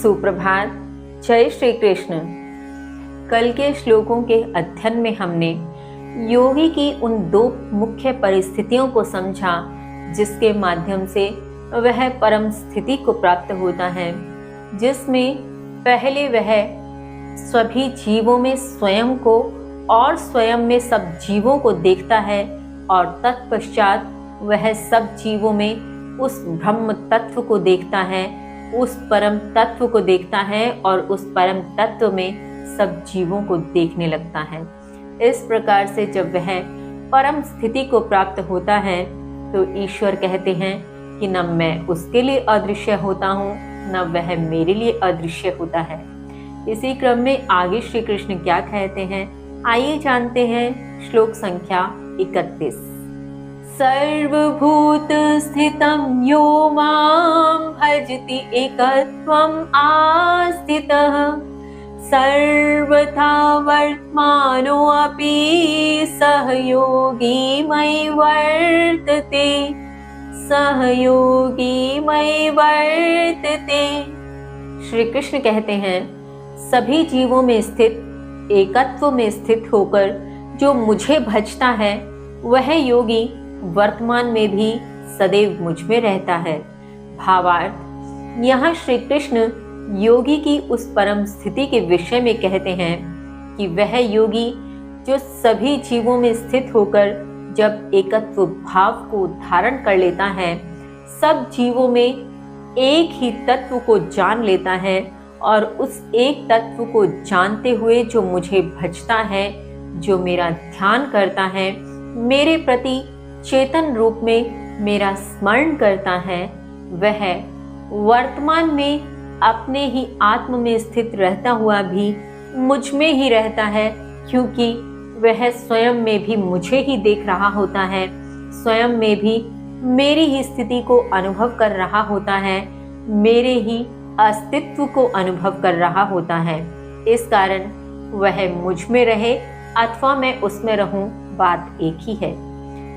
सुप्रभात। जय श्री कृष्ण। कल के श्लोकों के अध्ययन में हमने योगी की उन दो मुख्य परिस्थितियों को समझा जिसके माध्यम से वह परम स्थिति को प्राप्त होता है, जिसमें पहले वह सभी जीवों में स्वयं को और स्वयं में सब जीवों को देखता है और तत्पश्चात वह सब जीवों में उस ब्रह्म तत्व को देखता है, उस परम तत्व को देखता है और उस परम तत्व में सब जीवों को देखने लगता है। इस प्रकार से जब वह परम स्थिति को प्राप्त होता है तो ईश्वर कहते हैं कि न मैं उसके लिए अदृश्य होता हूँ, न वह मेरे लिए अदृश्य होता है। इसी क्रम में आगे श्री कृष्ण क्या कहते हैं, आइए जानते हैं। श्लोक संख्या 31। सर्वभूत स्थितं यो मां भजति एकत्वम् आस्थितः सर्वथा वर्तमानोऽपि सहयोगी मयि वर्तते, सहयोगी मयि वर्तते। श्री कृष्ण कहते हैं, सभी जीवों में स्थित एकत्व में स्थित होकर जो मुझे भजता है वह योगी वर्तमान में भी सदैव मुझ में रहता है। भावार्थ, यहाँ श्री कृष्ण योगी की उस परम स्थिति के विषय में कहते हैं कि वह योगी जो सभी जीवों में स्थित होकर जब एकत्व भाव को धारण कर लेता है, सब जीवों में एक ही तत्व को जान लेता है और उस एक तत्व को जानते हुए जो मुझे भजता है, जो मेरा ध्यान करता है, मेरे प्रति चेतन रूप में मेरा स्मरण करता है, वह वर्तमान में अपने ही आत्म में स्थित रहता हुआ भी मुझ में ही रहता है, क्योंकि वह स्वयं में भी मुझे ही देख रहा होता है, स्वयं में भी मेरी ही स्थिति को अनुभव कर रहा होता है, मेरे ही अस्तित्व को अनुभव कर रहा होता है। इस कारण वह मुझ में रहे अथवा मैं उसमें रहूं, बात एक ही है।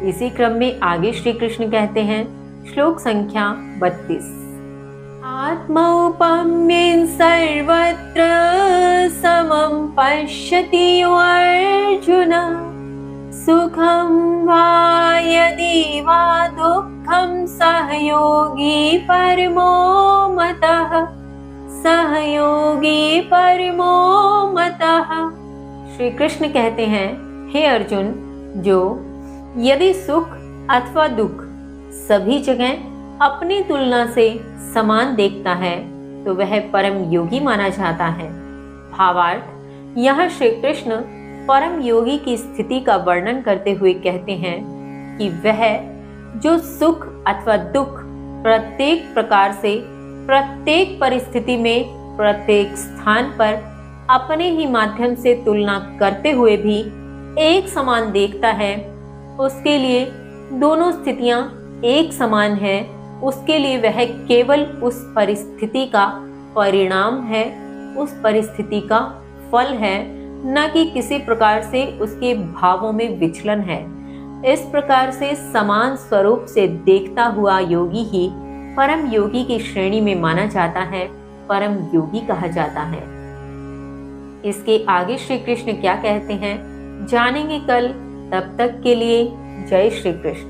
इसी क्रम में आगे श्री कृष्ण कहते हैं, श्लोक संख्या 32। आत्मौपम्येन सर्वत्र समं पश्यति अर्जुन सुखं वा यदि वा दुःखं सहयोगी परमो मतः, सहयोगी परमो मतः। श्री कृष्ण कहते हैं, हे अर्जुन, जो यदि सुख अथवा दुख सभी जगह अपनी तुलना से समान देखता है तो वह परम योगी माना जाता है। भावार्थ, यह श्री कृष्ण परम योगी की स्थिति का वर्णन करते हुए कहते हैं कि वह जो सुख अथवा दुख प्रत्येक प्रकार से प्रत्येक परिस्थिति में प्रत्येक स्थान पर अपने ही माध्यम से तुलना करते हुए भी एक समान देखता है, उसके लिए दोनों स्थितियां एक समान है, उसके लिए वह केवल उस परिस्थिति का परिणाम है, उस परिस्थिति का फल है, न कि किसी प्रकार से उसके भावों में विचलन है। इस प्रकार से समान स्वरूप से देखता हुआ योगी ही परम योगी की श्रेणी में माना जाता है, परम योगी कहा जाता है। इसके आगे श्री कृष्ण क्या कहते हैं जानेंगे कल। तब तक के लिए जय श्री कृष्ण।